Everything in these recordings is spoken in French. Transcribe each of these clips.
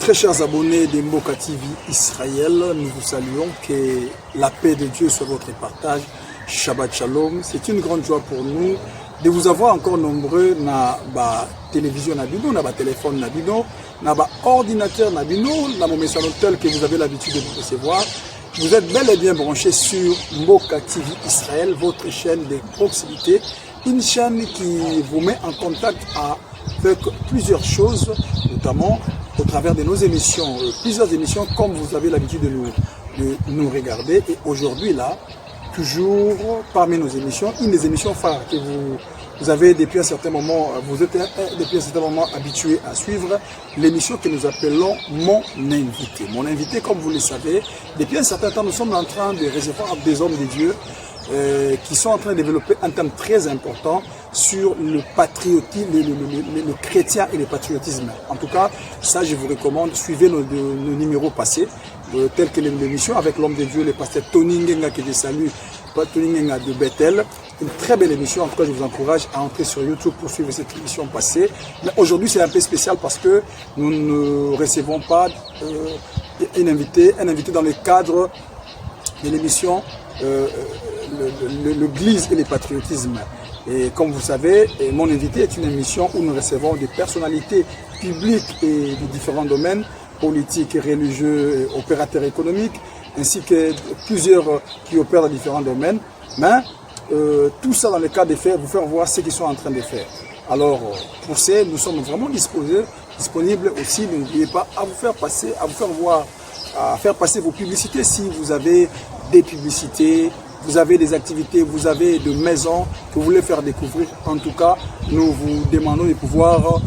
Très chers abonnés de Mboka TV Israël, nous vous saluons, que la paix de Dieu soit votre partage. Shabbat Shalom. C'est une grande joie pour nous de vous avoir encore nombreux na télévision nabino, na téléphone nabino, na ordinateur nabino, na mon message tel que vous avez l'habitude de vous recevoir. Vous êtes bel et bien branchés sur Mboka TV Israël, votre chaîne de proximité, une chaîne qui vous met en contact avec plusieurs choses, notamment au travers de nos émissions, plusieurs émissions comme vous avez l'habitude de nous regarder. Et aujourd'hui là, toujours parmi nos émissions, une des émissions phares que vous avez depuis un certain moment, vous êtes depuis un certain moment habitué à suivre, l'émission que nous appelons Mon Invité. Mon Invité, comme vous le savez, depuis un certain temps, nous sommes en train de recevoir des hommes de Dieu qui sont en train de développer un thème très important sur le patriotisme, le chrétien et le patriotisme. En tout cas, ça je vous recommande, suivez nos numéros passés, tels que l'émission avec l'homme de Dieu, le pasteur Tony Ngenga que je salue, Tony Ngenga de Bethel. Une très belle émission, en tout cas je vous encourage à entrer sur YouTube pour suivre cette émission passée. Mais aujourd'hui c'est un peu spécial parce que nous ne recevons pas un invité dans le cadre de l'émission l'Église et le patriotisme. Et comme vous savez, Mon Invité est une émission où nous recevons des personnalités publiques et de différents domaines, politiques, religieux, opérateurs économiques, ainsi que plusieurs qui opèrent dans différents domaines. Mais tout ça dans le cas de faire, vous faire voir ce qu'ils sont en train de faire. Alors, pour ça, nous sommes vraiment disponibles aussi. N'oubliez pas à vous faire passer, à vous faire voir, à faire passer vos publicités si vous avez des publicités, vous avez des activités, vous avez des maisons que vous voulez faire découvrir. En tout cas, nous vous demandons de pouvoir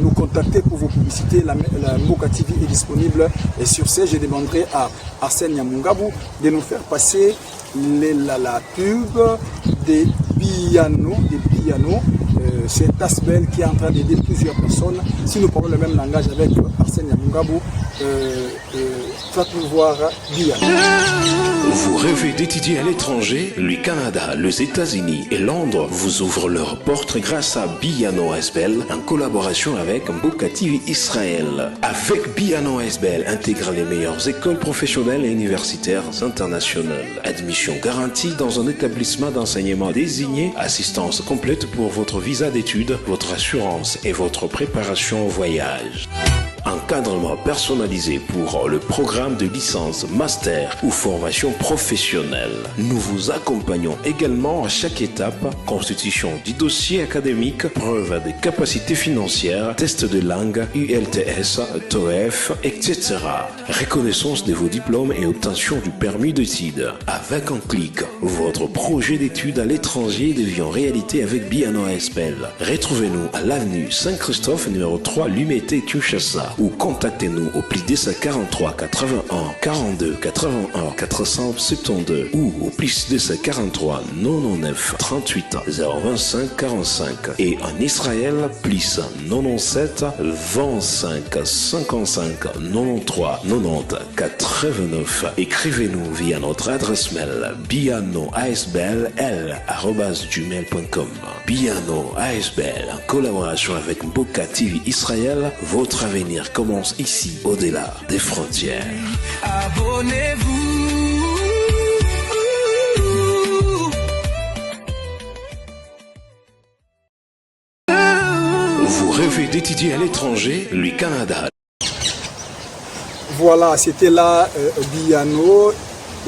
nous contacter pour vos publicités. La Mboka TV est disponible. Et sur ce, je demanderai à Arsène Yamungabou de nous faire passer la pub des pianos. C'est Asbel qui est en train d'aider plusieurs personnes. Si nous parlons le même langage avec Arsène Yamungabou, faites-nous voir Piano. Vous rêvez d'étudier à l'étranger? Le Canada, les États-Unis et Londres vous ouvrent leurs portes grâce à Piano Asbel en collaboration avec Mboka TV Israël. Avec Piano Asbel, intègre les meilleures écoles professionnelles et universitaires internationales. Admission garantie dans un établissement d'enseignement désigné, assistance complète pour votre visa d'études, votre assurance et votre préparation au voyage. Encadrement personnalisé pour le programme de licence, master ou formation professionnelle. Nous vous accompagnons également à chaque étape, constitution du dossier académique, preuve des capacités financières, test de langue, ULTS, TOEF, etc. Reconnaissance de vos diplômes et obtention du permis d'études. Avec un clic, votre projet d'études à l'étranger devient réalité avec Piano Asbel. Retrouvez-nous à l'avenue Saint-Christophe, numéro 3, Lumété, Kinshasa. Ou contactez-nous au plus 243 81 42 81 472 ou au plus 243 99 38 025 45 et en Israël plus 97 25 55 93 90 89. Écrivez-nous via notre adresse mail pianoasbel@gmail.com. Piano Asbel en collaboration avec Mboka TV Israël, votre avenir commence ici, au-delà des frontières. Abonnez-vous. Vous rêvez d'étudier à l'étranger? Le Canada. Voilà, c'était là Piano,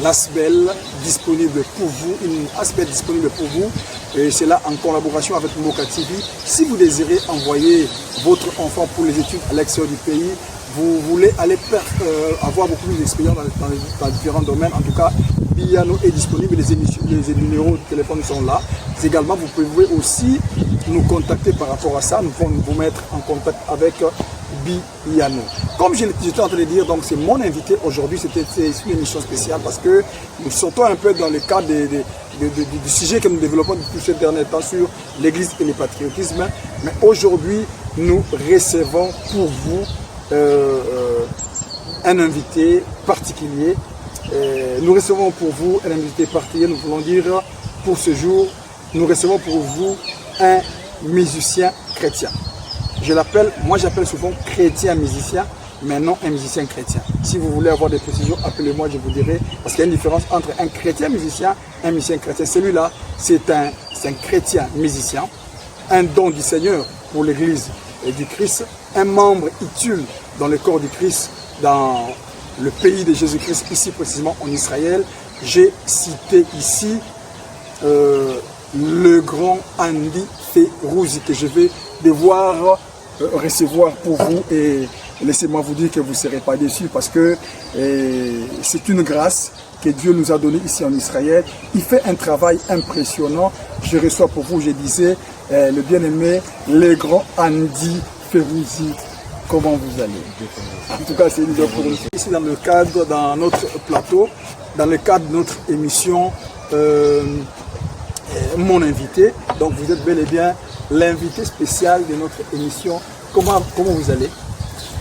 l'Asbel disponible pour vous, une Asbel disponible pour vous. Et c'est là en collaboration avec Mboka TV. Si vous désirez envoyer votre enfant pour les études à l'extérieur du pays, vous voulez aller avoir beaucoup plus d'expérience dans différents domaines, en tout cas, Piano est disponible, les numéros de téléphone sont là. Également, vous pouvez aussi nous contacter par rapport à ça. Nous pouvons vous mettre en contact avec Piano. Comme j'étais en train de dire, donc c'est mon invité aujourd'hui. C'est une émission spéciale parce que nous sortons un peu dans le cadre du sujet que nous développons depuis ces derniers temps sur l'Église et le patriotisme. Mais aujourd'hui, nous recevons pour vous un invité particulier. Nous recevons pour vous un invité particulier. Nous voulons dire pour ce jour, nous recevons pour vous un musicien chrétien. Moi j'appelle souvent chrétien musicien mais non un musicien chrétien. Si vous voulez avoir des précisions, appelez-moi, je vous dirai, parce qu'il y a une différence entre un chrétien musicien et un musicien chrétien. Celui-là, c'est un chrétien musicien, un don du Seigneur pour l'Église et du Christ, un membre utile dans le corps du Christ, dans le pays de Jésus-Christ, ici précisément en Israël. J'ai cité ici le grand Andy Ferouzi que je vais devoir recevoir pour vous, et laissez-moi vous dire que vous ne serez pas déçus parce que c'est une grâce que Dieu nous a donnée ici en Israël. Il fait un travail impressionnant. Je reçois pour vous, je disais, le bien-aimé, le grand Andy Ferouzi. Comment vous allez? En tout cas, c'est une joie pour nous. Ici, dans notre plateau, dans le cadre de notre émission, mon invité. Donc, vous êtes bel et bien l'invité spécial de notre émission. Comment vous allez?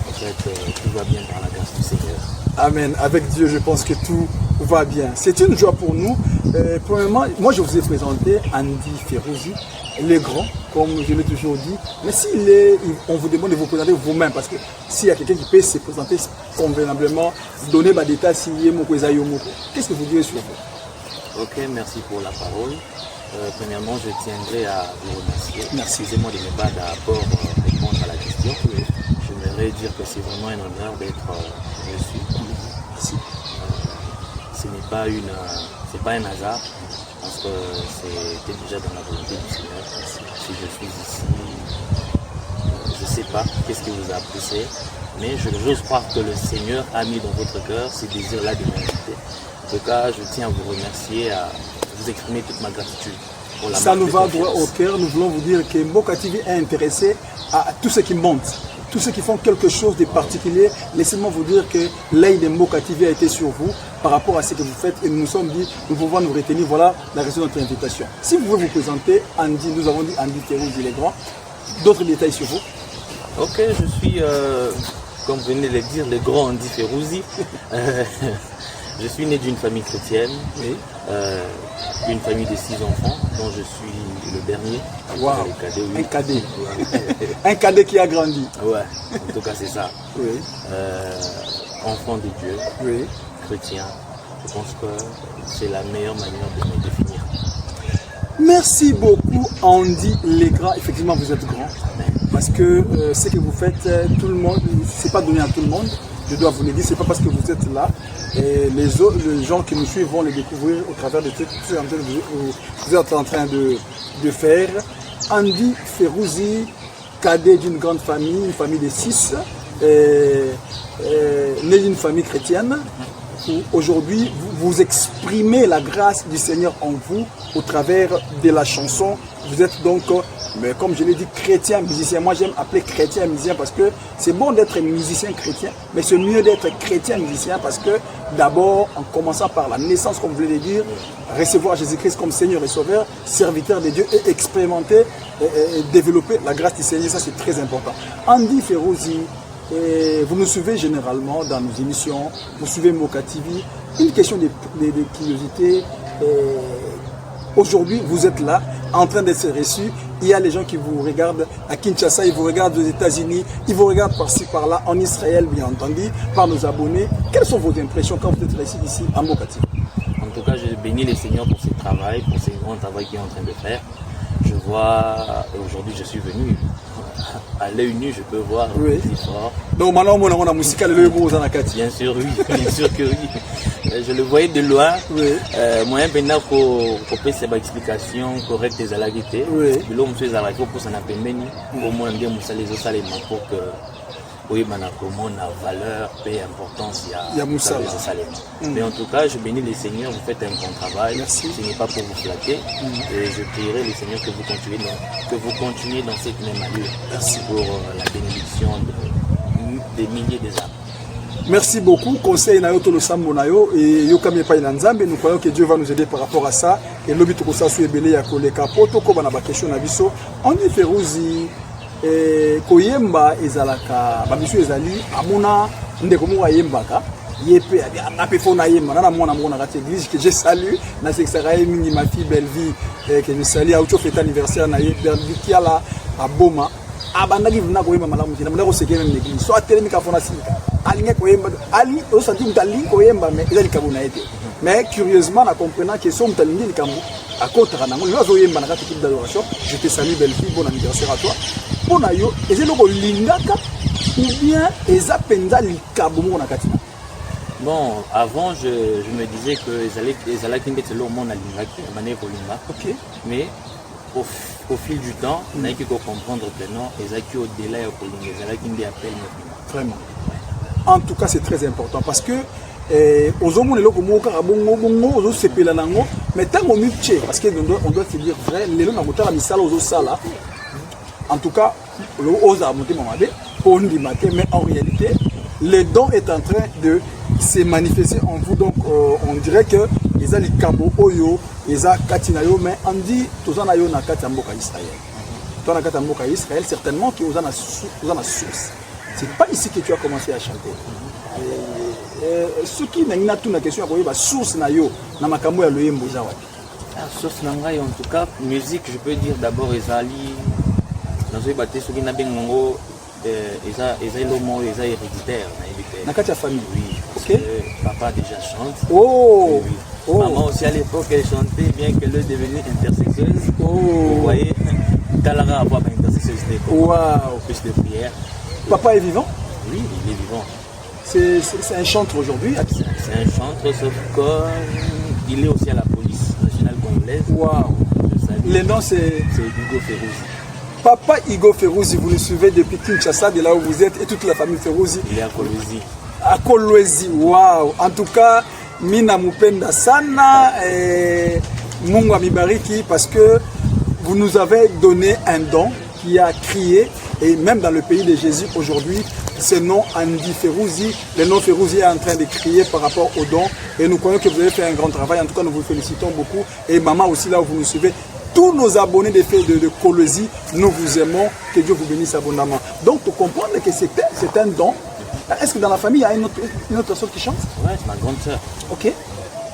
En fait, tout va bien par la grâce du Seigneur. Amen. Avec Dieu, je pense que tout va bien. C'est une joie pour nous. Premièrement, moi, je vous ai présenté Andy Ferouzi, le grand, comme je l'ai toujours dit. Mais on vous demande de vous présenter vous-même, parce que s'il y a quelqu'un qui peut se présenter convenablement, donner des détails s'il y a Moko Ezayomoko. Qu'est-ce que vous direz sur vous? Ok, merci pour la parole. Premièrement, je tiendrai à vous remercier. Merci. Excusez-moi de ne pas d'abord répondre à la question. J'aimerais dire que c'est vraiment un honneur d'être reçu. Merci. Ce n'est pas un hasard. Je pense que c'était déjà dans la volonté du Seigneur. Si je suis ici, je ne sais pas qu'est-ce qui vous a poussé, mais j'ose croire que le Seigneur a mis dans votre cœur ce désir-là de m'inviter. En tout cas, je tiens à vous remercier, à vous exprimer toute ma gratitude. Pour la Ça nous va droit au cœur. Nous voulons vous dire que Mboka TV est intéressé à tous ceux qui montent, tous ceux qui font quelque chose de particulier. Laissez-moi vous dire que l'œil de Mboka TV a été sur vous par rapport à ce que vous faites, et nous nous sommes dit, nous pouvons nous retenir. Voilà la raison de notre invitation. Si vous pouvez vous présenter, Andy, nous avons dit Andy Ferouzi, les grands. D'autres détails sur vous? Ok, je suis, comme vous venez de le dire, le grand Andy Ferouzi. Je suis né d'une famille chrétienne, Oui. Une famille de 6 enfants, dont je suis le dernier. Wow. Le cadet, oui. Un cadet. Ouais. Un cadet qui a grandi. Ouais, en tout cas c'est ça. Oui. Enfant de Dieu, Oui. chrétien, je pense que c'est la meilleure manière de me définir. Merci beaucoup, Andy Legra. Effectivement, vous êtes grand. Parce que ce que vous faites, tout le monde, c'est pas donné à tout le monde. Je dois vous le dire, c'est pas parce que vous êtes là. Et les gens qui nous suivent vont les découvrir au travers de tout ce que vous êtes en train de faire. Andy Ferouzi, cadet d'une grande famille, une famille de 6, né d'une famille chrétienne. Aujourd'hui, vous exprimez la grâce du Seigneur en vous au travers de la chanson. Vous êtes donc, mais comme je l'ai dit, chrétien, musicien. Moi, j'aime appeler chrétien, musicien parce que c'est bon d'être musicien chrétien, mais c'est mieux d'être chrétien, musicien parce que d'abord, en commençant par la naissance, comme vous voulez le dire, recevoir Jésus-Christ comme Seigneur et Sauveur, serviteur de Dieu et expérimenter et développer la grâce du Seigneur, ça c'est très important. Andy Ferouzi, vous nous suivez généralement dans nos émissions, vous suivez Mboka TV. Une question de curiosité. Aujourd'hui, vous êtes là, en train d'être reçu. Il y a les gens qui vous regardent à Kinshasa, ils vous regardent aux États-Unis, ils vous regardent par-ci, par-là, en Israël, bien entendu, par nos abonnés. Quelles sont vos impressions quand vous êtes reçu ici à Mboka TV? En tout cas, je bénis les Seigneurs pour ce travail, pour ce grand travail qu'il est en train de faire. Je vois, aujourd'hui je suis venu, à l'œil nu je peux voir Oui. plus fort. Donc maintenant, on a musical le beau dans la carte. Bien sûr, oui, bien sûr que oui. Je le voyais de loin. Oui. Moi, maintenant, il faut faire ces explications correctes des alagité. Oui. De l'homme, c'est alagité pour s'en appeler meni. Au moins, bien, les autres, pour que. Oui, comment la valeur, paix, importance, il y a Moussa. Mais en tout cas, je bénis les Seigneurs, vous faites un bon travail. Merci. Ce n'est pas pour vous flatter. Et je prierai les Seigneurs que vous continuez dans cette même allure. Merci pour la bénédiction des milliers des âmes. Merci beaucoup. Conseil Nayo Tolosambo Nayo et Yokami Pailanzambe. Nous croyons que Dieu va nous aider par rapport à ça. Et l'objet de ça, c'est belé ya koleka poto ko bana ba question na biso. Andy Ferouzi koyemba ezalaka ba biso ezali amona ndeko mo yembaka yepe ape fona yemba na mona mona kati église que je salue na sexaraye mingi ma fille belle vie que je salue à auto fête anniversaire na Bernard qui a la à Boma abandaki vina koyemba malamu tina mona ko sekena l'église soit telemi ka fona sika alinge koyemba ali o senti mutalingi koyemba mais ezali kabona ete mais curieusement na comprenant que son mutalingi likambo à contre kanango lo zoyemba na kati d'adoration je te salue belle fille bon anniversaire à toi pona yo ezelo ko lingaka ou bien eza penza likabo mo na kati. Bon, avant, je me disais que les allaient mettre le monde à l'Ingaki, à Mané Volinga. Ok. Mais au fil du temps, on a pu comprendre que non, les acquis au-delà et au Volinga, les allaient appellent vraiment. En tout cas, c'est très important parce que aux hommes, les locaux, aux autres, c'est pélanango, mais tant qu'on est parce qu'on doit se dire vrai, les gens ont la misala aux autres salles. En tout cas, aux a monté mamadé, pour une matin, mais en réalité, le don est en train de se manifester en vous. Donc, on dirait que les ali kabo oyo, les a katinayo, mais on dit tous en ayo na katamboka Israël. Toi na katamboka Israël, certainement que vous en a source. C'est pas ici que tu as commencé à chanter. Ce qui n'a tout la question à source na yo na makambo ya loyembo zawadi. Source nanga en tout cas musique, je peux dire d'abord ezali dans ce bateau ce qui n'a bien mongo eza lomo eza héréditaire na kati ya famille. Oui. OK. Papa déjà chante. Oh. Oui. Oh. Maman aussi à l'époque elle chantait bien qu'elle est devenue intercesseuse. Oh. Vous voyez, Talara a pas intercesseuse Wow. Plus de prière. Papa est vivant? Oui, il est vivant. C'est un chantre aujourd'hui. C'est un chantre, sauf qu'il est aussi à la police nationale congolaise. Wow. Le nom c'est Hugo Ferrouzi. Papa Hugo Ferrouzi, vous le suivez depuis Kinshasa, de là où vous êtes, et toute la famille Ferrouzi. Il est à Kolwezi. À Kolwezi, waouh. En tout cas, Mina Mupenda Sana et Mungu Mibariki, parce que vous nous avez donné un don qui a crié, et même dans le pays de Jésus aujourd'hui, ce nom Andy Ferrouzi, le nom Ferrouzi est en train de crier par rapport au don, et nous croyons que vous avez fait un grand travail. En tout cas, nous vous félicitons beaucoup, et maman aussi là où vous nous suivez. Tous nos abonnés de Kolwezi, nous vous aimons, que Dieu vous bénisse abondamment. Donc, pour comprendre que c'est un don, est-ce que dans la famille, il y a une autre personne qui chante? Oui, c'est ma grande sœur. Ok.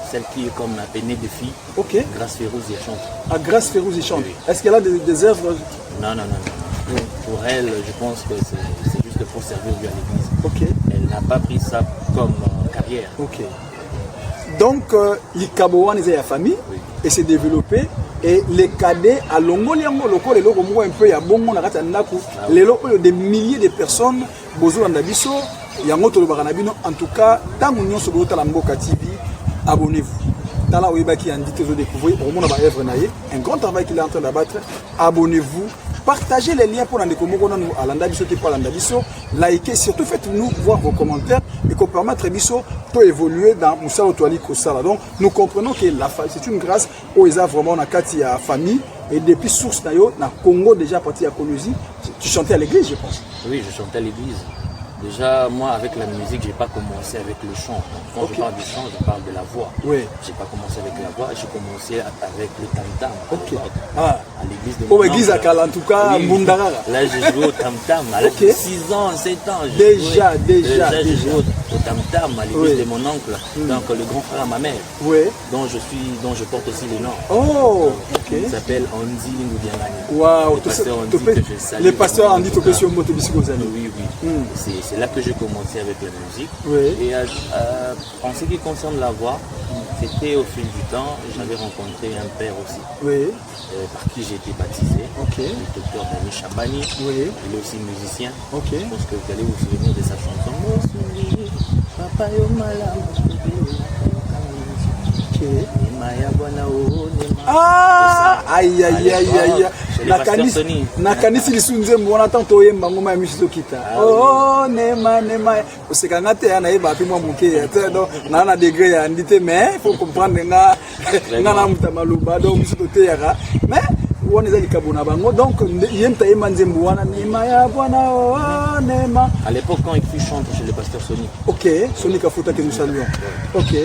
Celle qui est comme la aînée des filles. Ok. Grâce Ferrouzi, elle chante. Ah, Grâce Ferrouzi chante. Oui. Est-ce qu'elle a des œuvres? Non. Oui. Pour elle, je pense que c'est juste pour servir Dieu à l'église. Ok. Elle n'a pas pris ça comme carrière. Ok. Donc, l'Ikaboan est la famille, oui. Et s'est développé. Et les cadets à Longoliango, les locaux un peu, il y a bon monde à Ratanaku, les locaux, des milliers de personnes, Bozo Andabiso, Yangoto Baranabino. En tout cas, tant que nous sommes sur Lamboka TV, abonnez-vous. Dans la web qui a indiqué, vous découvrez, au monde un grand travail qu'il est en train d'abattre. Abonnez-vous. Partagez les liens pour à l'Andabiso qui parle l'Andabiso. Likez, surtout faites-nous voir vos commentaires et qu'on permette Biso de évoluer dans Moussa Otoali Kosala. Donc nous comprenons que c'est une grâce où ils ont vraiment la famille et depuis source nayo na Congo déjà parti à Kolwezi. Tu chantais à l'église, je pense. Oui, je chantais à l'église. Déjà, moi, avec la musique, je n'ai pas commencé avec le chant. Quand je parle du chant, je parle de la voix. Oui. Je n'ai pas commencé avec la voix, j'ai commencé avec le tam-tam. Ok. À l'église de mon oncle. Église à Kala, en tout cas, oui. Mundarara. Là, j'ai joué au tam-tam. À l'âge de 6 ans, 7 ans. Déjà. J'ai joué au tam-tam à l'église de mon oncle. Donc, le grand frère à ma mère. Oui. Dont je porte aussi le nom. Oh, ok. Il s'appelle Andy Ngoudiangani. Waouh. Le pasteur Andy Topesio Moto Bisikosani. Oui. C'est là que j'ai commencé avec la musique. Oui. Et en ce qui concerne la voix, c'était au fil du temps, j'avais rencontré un père aussi, oui. Par qui j'ai été baptisé, okay. Le docteur Dani Chabani, oui. Il est aussi musicien. Okay. Je pense que vous allez vous souvenir de sa chanson. Papa yo ah, aïe. Nakanisi lisunze mbona tanto yemba ngoma ya mishizo kita. Oh, nema. Osekanga te ana yeba pi mwa muke ya te do na degré ya ndite mais il faut comprendre nga na mutamaluba do misito te yaka. Mais on est likabona bango donc yemta yemba nzembo wana nema ya bwana oh nema. À l'époque quand il fut chanteur chez le pasteur Sonic. OK, Sonic Afuta que nous saluons. OK.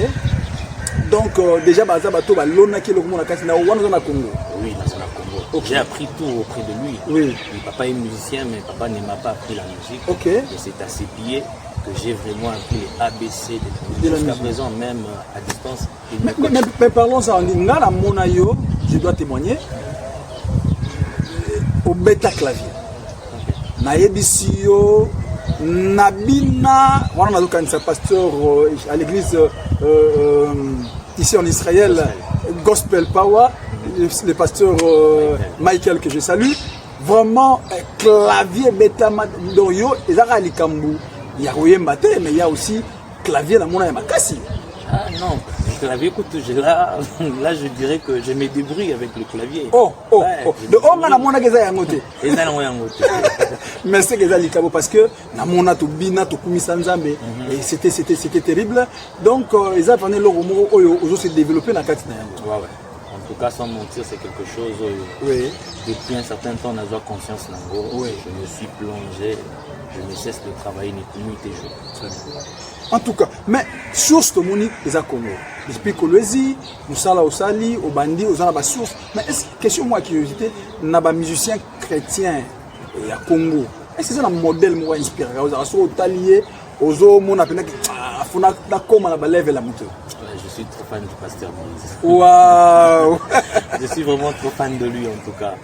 Donc déjà baza bato ba lona ki lokmo na kasi na wana na Congo. Oui, na Congo. Okay. J'ai appris tout auprès de lui. Oui. Papa est musicien mais papa ne m'a pas appris la musique. OK. Et c'est à ses pieds que j'ai vraiment appris les ABC de la musique. Jusqu'à présent même à distance. Mais parlons en nga na monayo, je dois témoigner au bêta clavier. na yebisio nabina wana nazokanisa pasteur à l'église ici en Israël, Gospel Power, le pasteur Michael que je salue. Vraiment, clavier bêta doyo, et ça, il y a mais il y a aussi clavier dans mon amakasi. Ah non, le clavier, écoute, là, je dirais que je me débrouille avec le clavier. Oh. De homme, na mona geza yangote. Et ça, non, yangote. Mais c'est geza likabo parce que na mona to bina to kumisa nzambe et c'était terrible. Donc ils ont fait le romo oyo ozo se développer na kati na yango. Ouais. En tout cas, sans mentir, c'est quelque chose. Oui. Depuis un certain temps, on a déjà conscience nango. Oui. Je me suis plongé, je ne cesse de travailler nuit et jour. Très bien. En tout cas, mais source de moni les a Congo. Depuis Kolwezi, Moussala Osali, Obandi, aux la source. Mais est-ce question moi curiosité, n'a pas musicien chrétien et à Congo. Est-ce que c'est un modèle moi inspiré? Aux assos talier, aux hommes on appelle faut na comme la balève la moto. Je suis trop fan du pasteur Moïse. Waouh. Je suis vraiment trop fan de lui en tout cas.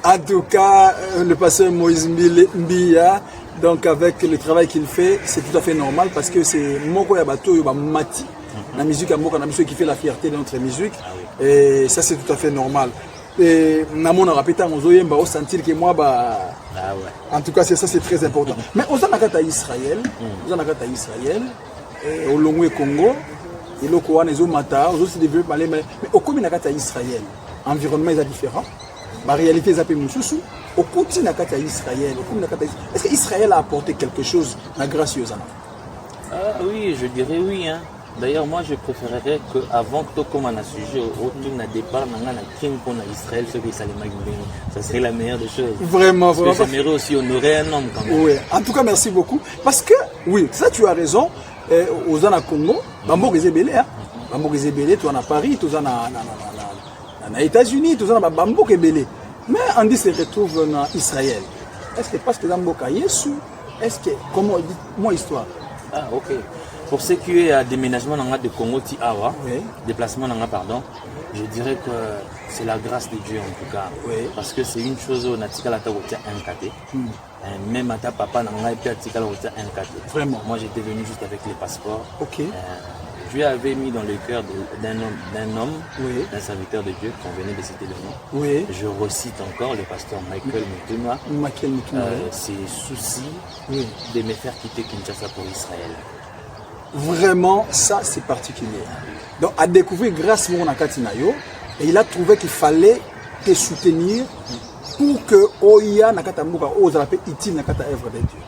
En tout cas, le pasteur Moïse Mbia, donc avec le travail qu'il fait, c'est tout à fait normal parce que c'est Moko Yabato Mati, la musique à Moko, la musique qui fait la fierté de notre musique. Et ça, c'est tout à fait normal. Et Namon a répété à Mozoyemba, on sentir que moi, en tout cas, ça, c'est très important. Mais aux Anakata Israël, au Longwe Congo, et le Koan, les Omata, aux autres développent, mais au Kominakata Israël, l'environnement est différent. La réalité est un peu moussou. Au côté de Israël, est-ce qu'Israël a apporté quelque chose à grâce aux Anna? Oui, je dirais oui. Hein. D'ailleurs, moi, je préférerais qu'avant tout comme un sujet, autour d'un départ, pour Israël, ce qui ça serait la meilleure des choses. Vraiment. J'aimerais aussi honorer un homme quand même. Oui, en tout cas, merci beaucoup. Parce que, oui, ça, tu as raison. Aux Anna Congo, Bambo Gezebele, Bambo Gezebele, tu en as Paris, tu en as aux États-Unis, tout ça, Bambo Gezebele. Mais on dit se retrouve en Israël. Est-ce que parce que dans Boka Yesu, est-ce que comment dit mon histoire? Ah ok. Pour ce qui est à déménagement dans de Congo Awa, déplacement dans pardon, je dirais que c'est la grâce de Dieu en tout cas. Oui. Parce que c'est une chose où Natika la Tawotia incaté. Même à ta papa n'a pas Natika la Tawotia incaté. Vraiment. Moi j'étais venu juste avec les passeports. Ok. Dieu avait mis dans le cœur d'un homme, oui. d'un serviteur de Dieu, qu'on venait de citer le nom. Oui. Je recite encore le pasteur Michael Moutouma. Ses soucis de me faire quitter Kinshasa pour Israël. Vraiment, ça c'est particulier. Donc à découvrir grâce à mon Nakatinayo, et il a trouvé qu'il fallait te soutenir pour que Oya Nakatambuka ose rappeler utile Nakata œuvre de Dieu.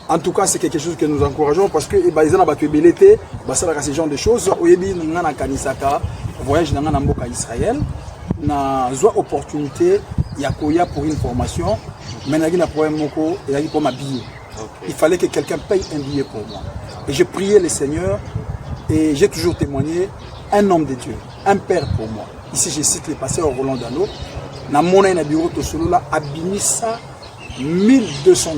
En tout cas, c'est quelque chose que nous encourageons parce que ils ont battu belleté, ce genre de choses. Oyebi nana kanisaka voyage dans Mboka Israël, na zoa opportunité yakoya pour une formation, mais na gina problème moko et pour m'habiller. Il fallait que quelqu'un paye un billet pour moi. Et j'ai prié le Seigneur et j'ai toujours témoigné un homme de Dieu, un père pour moi. Ici, je cite le pasteur Roland Dano. Na mona na bureau to solo la abinisa $1,200.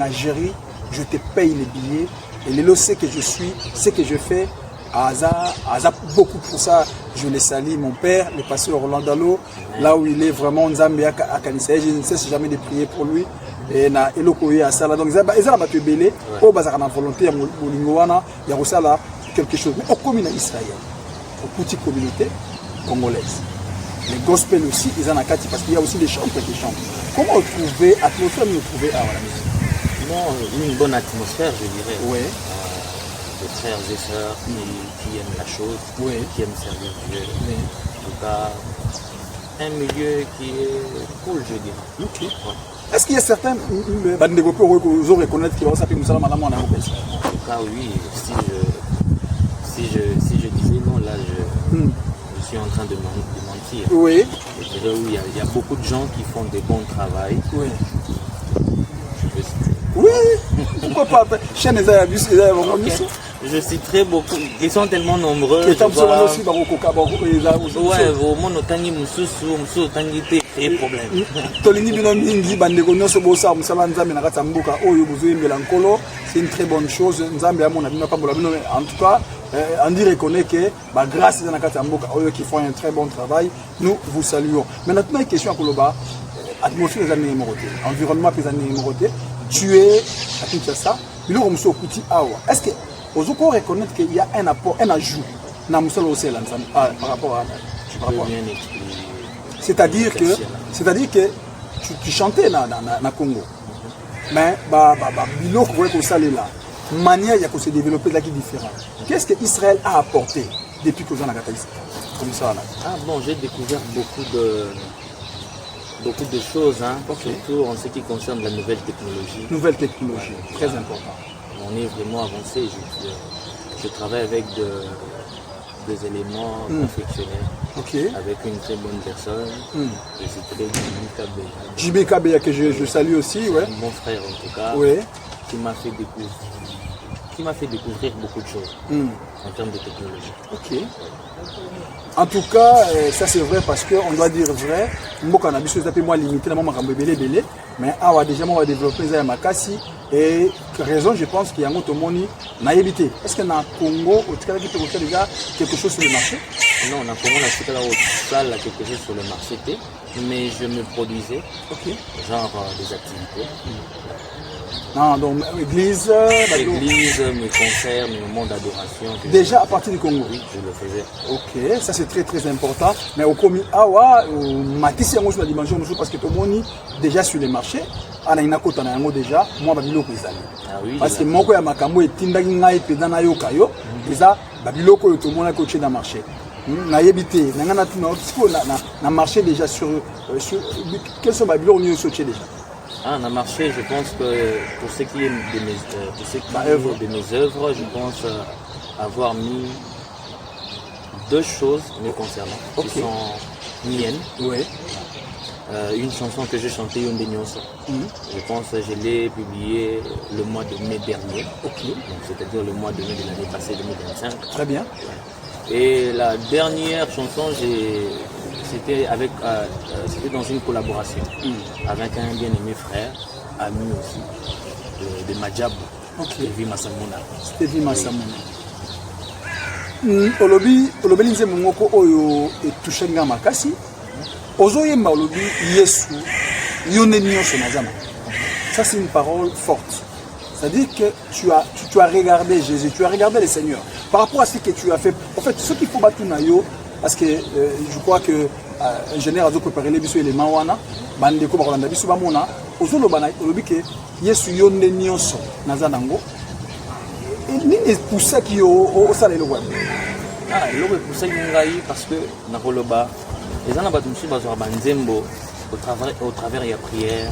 Algérie, je te paye les billets. Et le c'est que je suis, ce que je fais, Aza beaucoup pour ça. Je le salue, mon père, le pasteur Roland Dalo, là où il est vraiment Nzambe à Kanisa. Je ne cesse jamais de prier pour lui. Et na elokoye à ça là. Donc ils ont battu belé. Au bazar na volonté à Molingoana, il y a aussi là quelque chose. Mais au commun Israël, aux petites communautés congolaises. Les gospels aussi, ils en ont quatre parce qu'il y a aussi des chanteurs qui chantent. Comment trouver l'atmosphère nous trouver à la musique? Non, une bonne atmosphère, je dirais. Oui. Des frères et sœurs qui aiment la chose, qui aiment servir Dieu. Oui. En tout cas, un milieu qui est cool, je dirais. Ok. Ouais. Est-ce qu'il y a certains développeurs qui vous reconnaître qui vont s'appeler Moussala Malamou en Afrique? En tout cas, oui. Si je disais non, là, je suis en train de mentir. Oui. Je dirais oui, il y a beaucoup de gens qui font des bons travail. Oui. Je peux citer. Oui. Pourquoi pas? Je citerai beaucoup. Ils sont tellement nombreux. Ouais, au monde otangi mususu otangi te et problème. C'est une très bonne chose. En tout cas, Andy reconnaît que grâce à Nakata Mboka qui font un très bon travail, nous vous saluons. Mais maintenant, une question à Koloba. atmosphère des années numérotés, environnement des années numérotés, tu es à Kinshasa, il y a un petit awa. Est-ce que vous pouvez reconnaître qu'il y a un apport, un ajout dans le Moussel par rapport à c'est-à-dire que tu chantais dans le Congo, mais biloko que ça là, manière de se développer là qui est différente. Qu'est-ce que Israël a apporté depuis que vous en avez comme ça là? Ah bon, j'ai découvert beaucoup de choses, hein, surtout en ce qui concerne la nouvelle technologie. Nouvelle technologie, très important. On est vraiment avancé. Je travaille avec des éléments confectionnels, avec une très bonne personne. Et c'est très JB Kabeya que je salue aussi, ouais. Mon frère en tout cas, ouais. qui m'a fait découvrir beaucoup de choses en termes de technologie. Ok. En tout cas, ça c'est vrai parce qu'on doit dire vrai. Moi, quand on a vu ça, moins limité, mais on déjà on va développer ça à Makassi. Et raison, je pense qu'il y a un autre monde n'a évité. Est-ce que dans le Congo, au Tika qui peut déjà quelque chose sur le marché? Non, dans le Congo, on a quelque chose sur le marché, mais je me produisais, genre des activités. Non, donc église, mes concerts, mes moments d'adoration. Déjà à partir du Congo? Oui, je le faisais. Ok, ça c'est très très important. Mais au commis Awa, Matisse, il y a une dimension parce que tout le monde déjà sur les marchés. Ana inakota na yango déjà moi babiloko ezali parce que moko ya makambo etindaki ngai peda na yoka yo eza babiloko to mona ko chez dans marché na yebité na ngana tuna na marché déjà sur quels sont babiloko ni so chez déjà. Ah, dans le marché, je pense que pour ce qui est de mes œuvres, je pense avoir mis deux choses me concernant qui sont miennes. Oui. Une chanson que j'ai chantée, Yonde Nyonso. Je pense que je l'ai publiée le mois de mai dernier. C'est-à-dire le mois de mai de l'année passée, 2025. Très bien. Et la dernière chanson, c'était dans une collaboration avec un bien-aimé frère, ami aussi, de Madjab, Stevie Massamona. Stevie Massamona. Olobi nze mongoko oyo etouche nga makasi. Ozoyemba olobi Yesu yonde nyonso nazama. Ça c'est une parole forte. C'est-à-dire que tu as regardé Jésus, tu as regardé le Seigneur. Par rapport à ce que tu as fait, en fait, ce qu'il faut battre nayo, parce que je crois que ingénieur a préparé les bisous et les mawana, bandeko bakolanda biso bamona, ozolo bana olobi que Yesu yonde nyonso nazanango. Et ni pour ça qui au salé le web. Ah, il est pour ça qu'il ngai parce que nakoloba les gens n'ont pas besoin banzembo au travers de la prière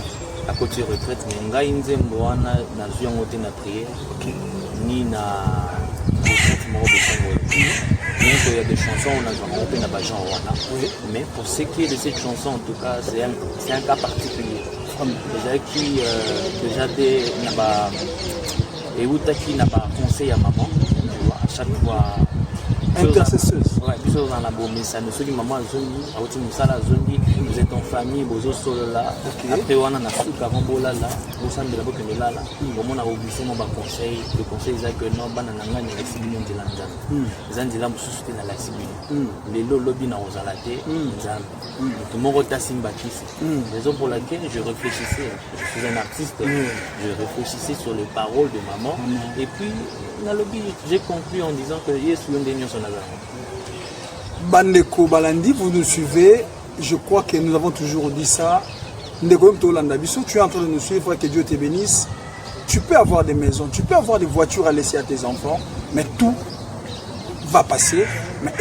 à côté de retraite mais ngai nzembo wana na zuyango te na prière ni na sentiment de sango. Il y a des chansons on a un peu na bajan wana mais pour ce qui est de cette chanson en tout cas c'est un cas particulier déjà qui déjà des naba et utaki naba conseil à maman tu vois à chaque fois intercesseuse. Ouais, puis on a beau message, nous sommes maman zondi, à autre musala zondi, vous êtes en famille, vous êtes solo là. Après on a souka avant bola là, vous savez de la boque de là là. On a obligé mon conseil, le conseil c'est que non banana ngani la sibili de l'anza. Zandi là mususu te na la sibili. Les lobby na ozalate, nzambe. Tout mon rota simbatisi. Raison pour laquelle je réfléchissais, je suis un artiste, je réfléchissais sur les paroles de maman et puis dans le lobby j'ai conclu en disant que Yesu yonde nyonso nazana. Bandeko Balandi, vous nous suivez. Je crois que nous avons toujours dit ça. Ndeko Tolanda Biso, tu es en train de nous suivre, que Dieu te bénisse. Tu peux avoir des maisons, tu peux avoir des voitures à laisser à tes enfants, mais tout va passer. Mais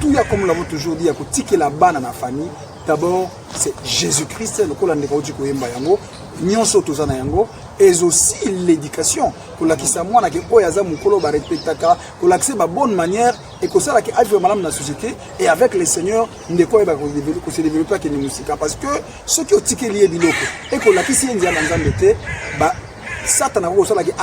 tout, comme nous l'avons toujours dit, il y a la banne dans la famille. D'abord, c'est Jésus-Christ, le Kola Ndeko Yemba Yango, Nyonso Tozana Yango, et aussi l'éducation. Pour la qui s'amoie, que Oyaza Mukolo va respecter, pour l'accès à bonne manière, et que ça, qui a fait dans la société, et avec les seigneurs, Ndeko va se développer avec les musiques. Parce que ceux qui ont tiqué lié biloko, et que la qui s'y est dans l'embêté, Satan a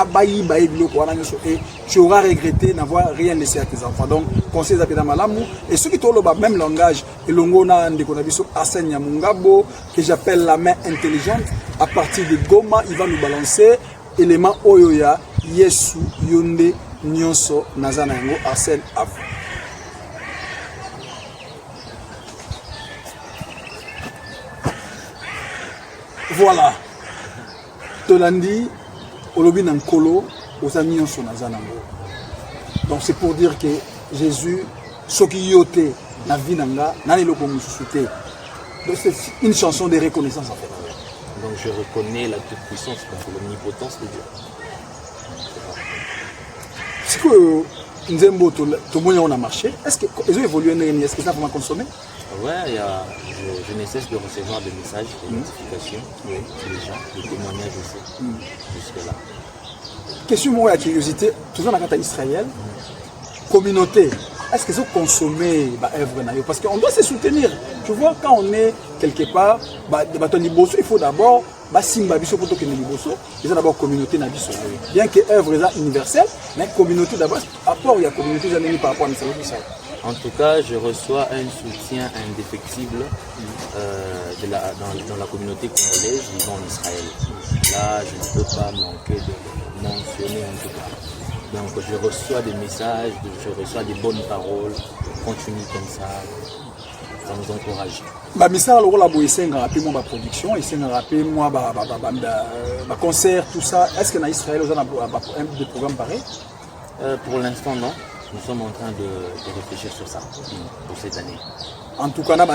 abayi baye biloko wana nyoso et tu auras regretté n'avoir rien laissé à tes enfants. Donc conseil za pena malamu et ceux qui tolo ba même langage et longona ndeko na biso Arsène Nyamungabo que j'appelle la main intelligente à partir de Goma il va nous balancer élément oyoya Yesu yonde nyonso nazana yango Arsène Afu. Voilà. Tolandi, Olobi Nankolo, aux amis son Nazanango. Donc c'est pour dire que Jésus, ce qui yote, na vie nanga, nani lo komususuté. Donc c'est une chanson de reconnaissance en fait. Donc je reconnais la toute-puissance, l'omnipotence de Dieu. C'est que Nzembo, tout le monde a marché. Est-ce qu'ils ont évolué? Est-ce que ça va consommer? Ouais, je ne cesse de recevoir des messages, des notifications, des gens, des témoignages aussi, jusque-là. Question moi, la curiosité, toujours dans la carte Israël, communauté, est-ce qu'ils ont consommé l'œuvre? Parce qu'on doit se soutenir. Tu vois, quand on est quelque part, il faut d'abord Simba biso pour que liboso, ils ont d'abord communauté na biso. Bien que l'œuvre est universelle, mais communauté d'abord, apport il y a communauté par rapport à ça. En tout cas, je reçois un soutien indéfectible dans la communauté congolaise vivant en Israël. Là, je ne peux pas manquer de mentionner en tout cas. Donc, je reçois des messages, je reçois des bonnes paroles. Continue comme ça nous encourage. Misala le rôle à il rappelle moi production, il rappelle moi concert, tout ça. Est-ce que dans Israël vous avez des programmes pareils? Pour l'instant, non. Nous sommes en train de réfléchir sur ça pour cette année. En tout cas, on a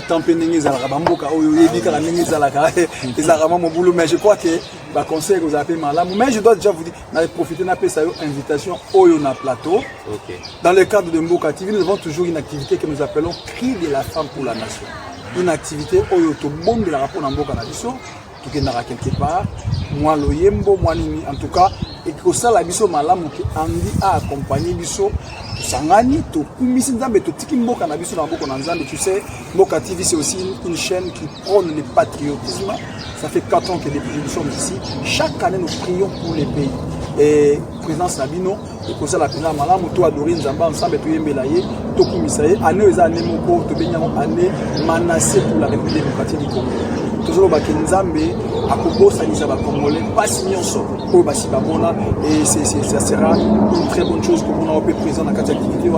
mais je crois que le conseil que vous avez mal. Mais je dois déjà vous dire, profiter de cette invitation au plateau. Okay. Dans le cadre de Mboka TV, nous avons toujours une activité que nous appelons Cri de la femme pour la nation. Une activité où tout le monde de la rapport dans Mboka Nation, tout qui n'a quelque part, moi le yembo, moi nini, en tout cas, et que ça la biso malamu qui andi a accompagné biso. Sangani, tu sais, Mboka TV c'est aussi une chaîne qui prône le patriotisme. Ça fait 4 ans que depuis nous sommes ici. Chaque année nous prions pour les pays. Et président Sabino, et pour ça la présidente Malam, toi Dorine Zamba ensemble tu Mbelaye, Toku Misaye, année aux années Moko, Tobenyango année menacée pour la République démocratique du Congo. Toujours Bakenzambe, Akobo Sanisa Congolais, pas Signonso, au Basibamona, et ça sera une très bonne chose pour nous présent dans cette activité. Et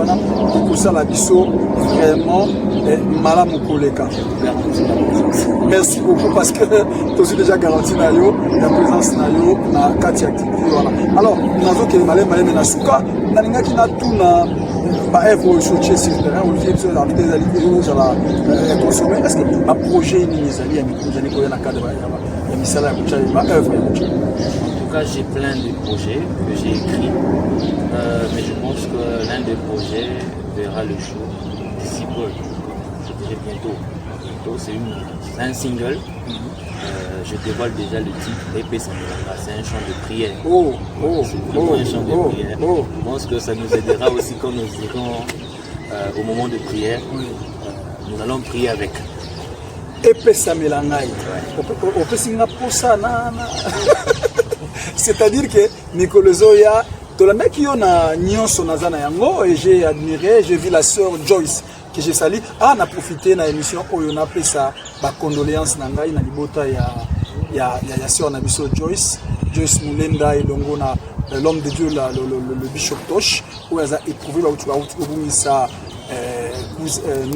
pour ça la biso vraiment Malam Koleka. Merci beaucoup parce que tu as déjà garanti la présence dans la activité. Alors, nous avons que malé na suka, na ninga ki na tuna ba evo choche sur le terrain, on vient de la des alliés aux la consommer. Est-ce que un projet ni les alliés ni les alliés dans le cadre de misala ya ba œuvre. En tout cas, j'ai plein de projets que j'ai écrits, mais je pense que l'un des projets verra le jour d'ici peu, je dirais bientôt. C'est un single. Je dévoile déjà le titre Épée Samilanga. C'est un chant de prière. C'est vraiment un chant de prière. Je pense que ça nous aidera aussi quand nous irons au moment de prière. Nous allons prier avec. Épée Samilanga. C'est-à-dire que Nicolas Zoya, et j'ai admiré, j'ai vu la sœur Joyce. Que j'ai sali, on a profité de l'émission où on a appelé ça ma condoléance nangai na libota ya sœur Nabiso Joyce Mulenda et Longona l'homme de Dieu le bishop Tosh où elle a éprouvé sa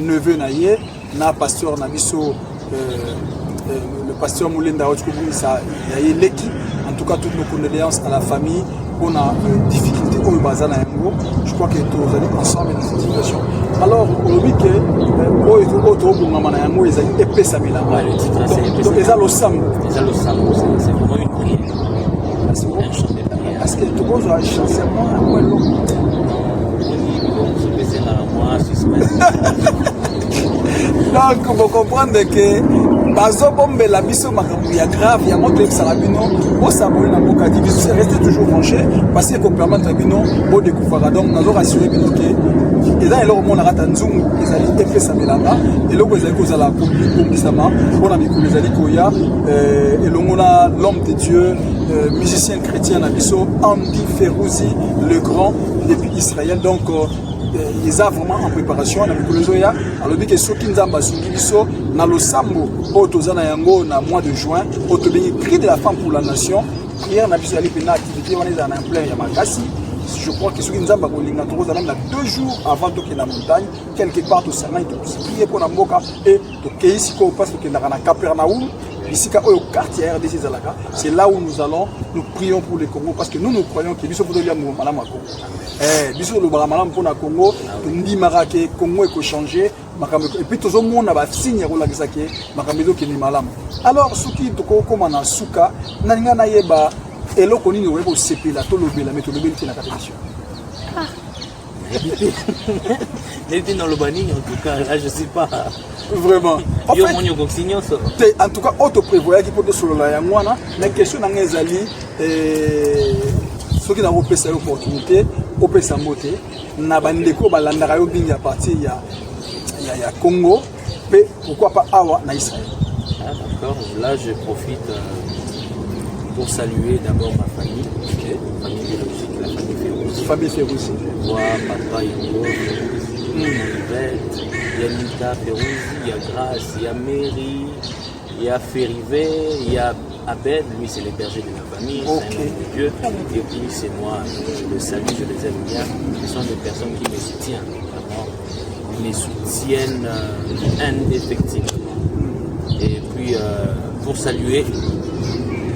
neveu naie na pasteur Nabiso le pasteur Mulenda où ça y leki. En tout cas toutes nos condoléances à la famille. On a difficulté au Bazana. Je crois que tous allez ensemble dans cette situation. Alors, on dit que c'est épée Samilanga. Le titre c'est épée Samilanga. C'est vraiment une prière. C'est un chant de prière. Est-ce que tu peux jouer un chancellement à quoi l'homme? Donc, vous comprenez que bazobombe la biso makambo ya grave ya moto salabino au sabone na Mboka TV c'est rester toujours branché parce que permettre bino au découvrir donc nazo rassurer bino que et là leur mona rata nzungu ezali Épée Samilanga et loko ezali ko zala kombisama pona mikolo ezali koya et longona l'homme de Dieu musicien chrétien na biso Andy Ferouzi le grand depuis Israël donc ils ont vraiment en préparation na mikolo zoya alors dit que soki nzamba sungi biso na losambo otozana yango na mois de juin otobeni cri de la femme pour la nation prière na biso ali pena activité on est en plein ya makasi je crois que soki nzamba kolinga tozana na 2 jours avant de quitter la montagne quelque part au Sanaï to prier pour na mboka et to keisi ko parce que na Capernaum bisika au quartier RDC Zalaka, c'est là où nous allons, nous prions pour le Congo parce que nous croyons que biso podolia mo malama Congo. Biso le malama pour na Congo, ndi marake Congo eko changer, makambo et puis tozo mona ba signe ko la kisake, makambo ki ni malama. Alors soki toko koma na suka, na ninga na yeba eloko nini webo sepela to lobela mais to lobeli na télévision. N'était dans le banning en tout cas, là je sais pas. Vraiment. En fait, en tout cas, auto prévoyait qu'il peut solo la yangwana, mais question dans les alliés, ceux qui n'ont pas cette opportunité, au sa moté, n'a pas de quoi balandara au bien à partir il y a Congo, mais pourquoi pas Awa na Israël. Ah, d'accord. Là je profite pour saluer d'abord ma famille, ma famille biologique, la famille Férouz. Famille Férouz. Moi, papa Yango, Yvette, il y a Nita Férouz, il y a Grace, il y a Mary, il y a Férivé, il y a Abed, lui c'est le berger de la famille, c'est un homme de Dieu. Et puis c'est moi, je le salue, je les aime bien. Ce sont des personnes qui me soutiennent, vraiment. Ils me soutiennent indéfectiblement. Et puis pour saluer,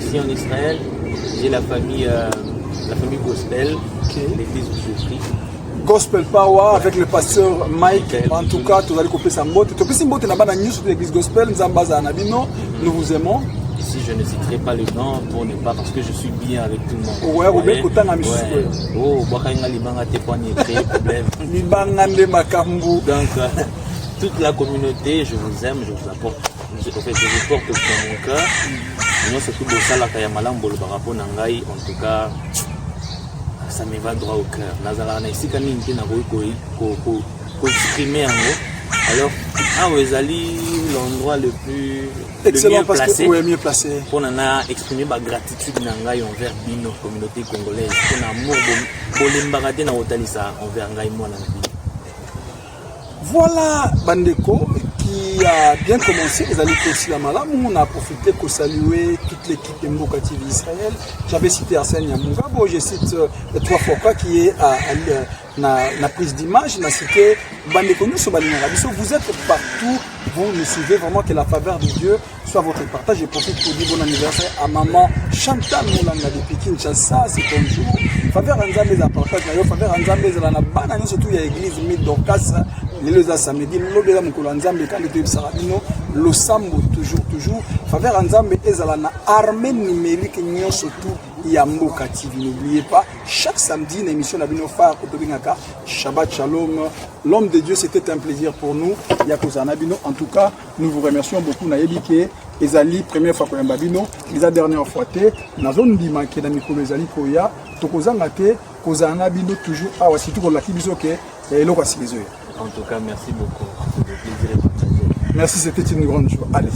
ici en Israël, j'ai la famille Gospel, l'église du Jésus-Christ. Gospel Power avec le pasteur Mike. En tout cas, tu vas aller couper sa mbote. Tu peux si mbote là-bas dans l'église Gospel, Nzambaza Anabino. Nous vous aimons. Ici, je ne citerai pas le nom pour ne pas parce que je suis bien avec tout le monde. Ouais, Robert Kotana Michou. Oh, Bakanga Libanga Tepani, très problème. Libanga de Makambu. Donc, toute la communauté, je vous aime, je vous apporte. En fait, je vous porte dans mon cœur. Nous, c'est tout le Sala Kayamalam Bolbarapo Nangai. En tout cas, ça me va droit au cœur. Nazala ici quand il n'a pas exprimer en haut. Alors, Awezali, l'endroit le plus excellent, le mieux parce placé, que mieux placé. Pour en exprimer ma gratitude nangai envers Bino, communauté congolaise. Pour l'amour bolimbarade na otalisa envers ngai moi na vie. Voilà Bandeko qui a bien commencé. Les alliés aussi la malam. On a profité pour saluer toute l'équipe de Mboka TV Israël. J'avais cité Arsène Yamungabo. Je cite 3 fois qui est à la prise d'image. On a cité Bandeko. Vous êtes partout. Vous me suivez vraiment, que la faveur de Dieu soit votre partage. Je profite pour dire bon anniversaire à maman Chantal Moulanga depuis Kinshasa. C'est ton jour. Faveur Anzambé à partage. Faveur Anzambé à la banane. Surtout il y a l'église Midorkas. Les samedi, l'obéla mukolo Nzambe quand le sarabino, le sambo toujours. Faveur Nzambe ezala armée numérique nyon surtout Mboka TV. N'oubliez pas, chaque samedi une émission d'Abino Phare Kotobingaka, Shabbat Shalom. L'homme de Dieu, c'était un plaisir pour nous. Yakozana Bino. En tout cas, nous vous remercions beaucoup. Naebike Ezali première fois pour Mbabino, la dernière fois té na zone dimake na mikolo ezali koya tokozanga te kozana bino toujours awa surtout ko laki biso ke eloko asibizo. En tout cas, merci beaucoup. C'est un plaisir de partager. Merci, c'était une grande joie. Allez.